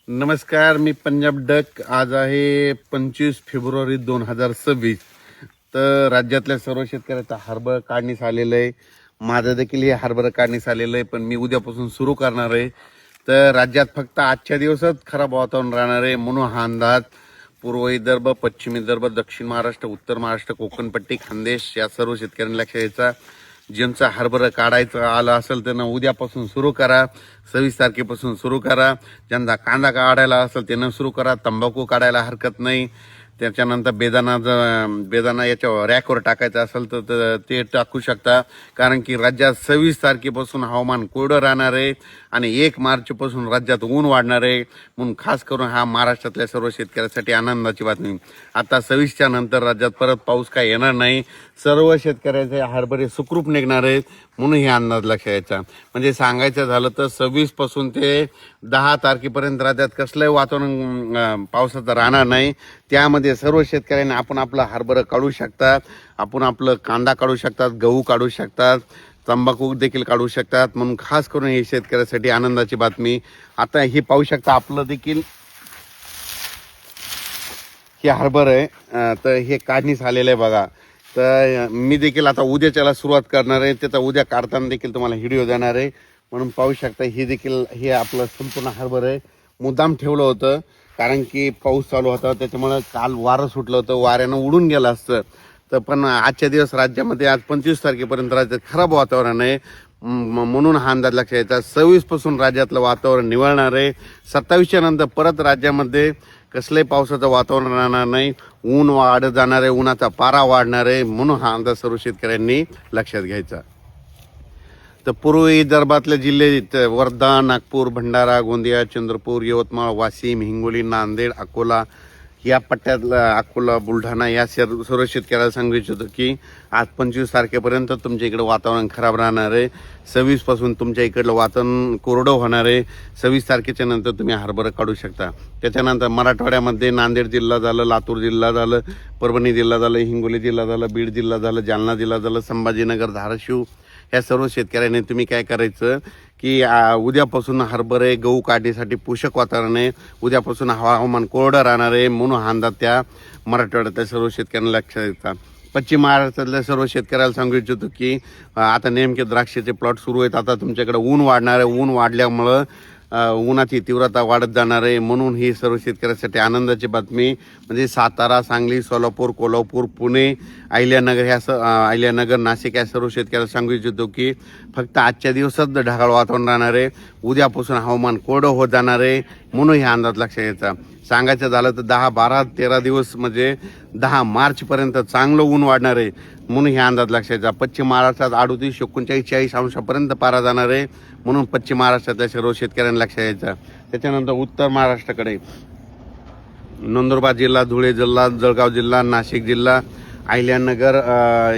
नमस्कार, मी पंजाब डक. आज आहे 25 फेब्रुवारी 2026. तर राज्यातल्या सर्व शेतकऱ्याचा हरभरा काढणीस आलेलं आहे. माझं देखील हे हरभरा काढणीस आलेलं आहे, पण मी उद्यापासून सुरू करणार आहे. तर राज्यात फक्त आजच्या दिवसात खराब वातावरण राहणार आहे म्हणून हा अंदाज. पूर्व विदर्भ, पश्चिम विदर्भ, दक्षिण महाराष्ट्र, उत्तर महाराष्ट्र, कोकणपट्टी, खानदेश या सर्व शेतकऱ्यांना लक्षात घ्यायचा. ज्यांचा हरभरा काढायचं आलं असेल त्यांना उद्यापासून सुरू करा. 26 तारखेपासून सुरू करा. ज्यांना कांदा काढायला असेल त्यांना सुरू करा. तंबाखू काढायला हरकत नाही. त्याच्यानंतर बेदाना याच्या रॅकवर टाकायचं असेल तर ते टाकू शकता. कारण की राज्यात 26 तारखेपासून हवामान कोरडं राहणार आहे आणि 1 मार्चपासून राज्यात ऊन वाढणार आहे. म्हणून खास करून हा महाराष्ट्रातल्या सर्व शेतकऱ्यांसाठी आनंदाची बातमी. आता 26च्या नंतर राज्यात परत पाऊस काय येणार नाही. सर्व शेतकऱ्याचे हरभरे सुखरूप निघणार आहेत म्हणून हे अंदाज लक्षात यायचा. म्हणजे सांगायचं झालं तर 26 पासून ते 10 तारखेपर्यंत राज्यात कसलंही वातावरण पावसाचं राहणार नाही. त्यामध्ये सर्व शेतकऱ्यांनी आपण आपला हरभरा काढू शकतात, आपण आपलं कांदा काढू शकतात, गहू काढू शकतात, तंबाखू देखील काढू शकतात. म्हणून खास करून हे शेतकऱ्यासाठी आनंदाची बातमी. आता हे पाहू शकता आपलं देखील हे हरभरा आहे. तर हे काढणीस आलेलं आहे बघा. तर मी देखील आता उद्याच्याला सुरुवात करणार आहे. त्याचा उद्या काढताना देखील तुम्हाला व्हिडिओ देणार आहे. म्हणून पाहू शकता हे आपलं संपूर्ण हरभरा आहे. मुद्दाम ठेवलं होतं कारण की पाऊस चालू होता, त्याच्यामुळे काल वारं सुटलं होतं, वाऱ्यानं उडून गेलं असतं. तर पण आजच्या दिवस राज्यामध्ये आज 25 तारखेपर्यंत राज्यात खराब वातावरण आहे म्हणून हा अंदाज लक्षात यायचा. 26 पासून राज्यातलं वातावरण निवळणार आहे. 27च्या नंतर परत राज्यामध्ये कसलंही पावसाचं वातावरण राहणार नाही. ऊन वाढत जाणार आहे, उन्हाचा पारा वाढणार आहे म्हणून हा अंदाज सर्व शेतकऱ्यांनी लक्षात घ्यायचा. तर पूर्व विदर्भातले जिल्हे वर्धा, नागपूर, भंडारा, गोंदिया, चंद्रपूर, यवतमाळ, वाशिम, हिंगोली, नांदेड, अकोला या पट्ट्यातला अकोला, बुलढाणा या सर्व शेतकऱ्याला सांगू इच्छितो की आज 25 तारखेपर्यंत तुमच्या इकडं वातावरण खराब राहणार आहे. 26 पासून तुमच्या इकडलं वातावरण कोरडं होणार आहे. 26 तारखेच्या नंतर तुम्ही हरभरा काढू शकता. त्याच्यानंतर मराठवाड्यामध्ये नांदेड जिल्हा झालं, लातूर जिल्हा झालं, परभणी जिल्हा झालं, हिंगोली जिल्हा झालं, बीड जिल्हा झालं, जालना जिल्हा झालं, संभाजीनगर, धाराशिव ह्या सर्व शेतकऱ्यांनी तुम्ही काय करायचं की उद्यापासून हरभरे गहू काढण्यासाठी पोषक वातावरण आहे. उद्यापासून हवामान कोरडं राहणार आहे म्हणून हा अंदाज त्या मराठवाड्यातल्या सर्व शेतकऱ्यांना लक्षात येतात. पश्चिम महाराष्ट्रातल्या सर्व शेतकऱ्याला सांगू इच्छितो की आता नेमके द्राक्षाचे प्लॉट सुरू आहेत. आता तुमच्याकडे ऊन वाढणार आहे. ऊन वाढल्यामुळं उन्हाची तीव्रता वाढत जाणार आहे म्हणून ही सर्व शेतकऱ्यांसाठी आनंदाची बातमी. म्हणजे सातारा, सांगली, सोलापूर, कोल्हापूर, पुणे, अहिल्यानगर, नाशिक या सर्व शेतकऱ्याला सांगू इच्छितो की फक्त आजच्या दिवसात ढगाळ वातावरण राहणार आहे. उद्यापासून हवामान कोरडं होत जाणार आहे म्हणून हे अंदाज लक्षात यायचा. सांगायचं झालं तर 10, 12, 13 दिवस म्हणजे 10 मार्चपर्यंत चांगलं ऊन वाढणार आहे म्हणून हे अंदाज लक्षात यायचा. पश्चिम महाराष्ट्रात 38, 39, 40 अंशापर्यंत पारा जाणार आहे म्हणून पश्चिम महाराष्ट्रातल्या सर्व शेतकऱ्यांना लक्षात यायचं. त्याच्यानंतर उत्तर महाराष्ट्राकडे नंदुरबार जिल्हा, धुळे जिल्हा, जळगाव जिल्हा, नाशिक जिल्हा, अहिल्यानगर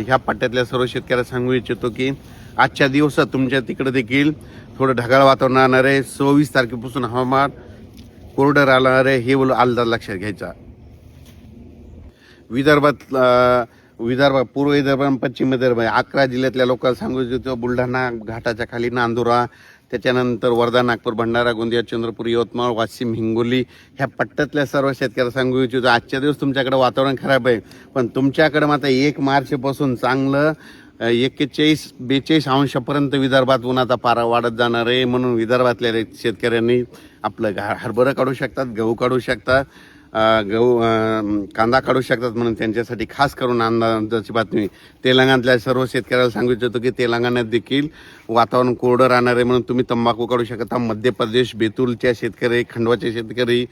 ह्या पट्ट्यातल्या सर्व शेतकऱ्यांना सांगू इच्छितो की आजच्या दिवसात तुमच्या तिकडे देखील थोडं ढगाळ वातावरण राहणार आहे. 26 तारखेपासून हवामान कोरडं राहणार आहे हे अंदाज लक्षात घ्यायचा. विदर्भ, पूर्व विदर्भ आणि पश्चिम विदर्भ 11 जिल्ह्यातल्या लोकांना सांगू इच्छितो. बुलढाणा घाटाच्या खाली नांदुरा, त्याच्यानंतर वर्धा, नागपूर, भंडारा, गोंदिया, चंद्रपूर, यवतमाळ, वाशिम, हिंगोली ह्या पट्ट्यातल्या सर्व शेतकऱ्याला सांगू इच्छितो आजच्या दिवस तुमच्याकडे वातावरण खराब आहे पण तुमच्याकडे मात्र 1 मार्चपासून चांगलं 41-42 अंशापर्यंत विदर्भात उन्हाचा पारा वाढत जाणार आहे म्हणून विदर्भातल्या शेतकऱ्यांनी आपलं हरभरा काढू शकतात, गहू काढू शकतात, कांदा काढू शकतात म्हणून त्यांच्यासाठी खास करून आनंदाची बातमी. तेलंगणातल्या सर्व शेतकऱ्याला सांगू इच्छितो की तेलंगणात देखील वातावरण कोरडं राहणार आहे म्हणून तुम्ही तंबाखू काढू शकता. मध्य प्रदेश, बेतूलच्या शेतकरी, खंडवाचे शेतकरी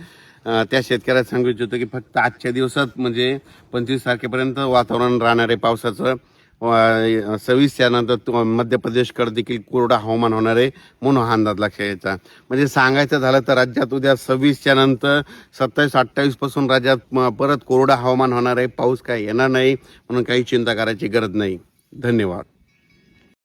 त्या शेतकऱ्याला सांगू इच्छितो की फक्त आजच्या दिवसात म्हणजे 25 तारखेपर्यंत वातावरण राहणार आहे पावसाचं. 26च्या नंतर मध्य प्रदेशकडे देखील कोरडं हवामान होणार आहे म्हणून हा अंदाज लक्षात यायचा. म्हणजे सांगायचं झालं तर राज्यात उद्या 26च्या नंतर 27-28 पासून राज्यात परत कोरडं हवामान होणार आहे. पाऊस काय येणार नाही म्हणून काही चिंता करायची गरज नाही. धन्यवाद.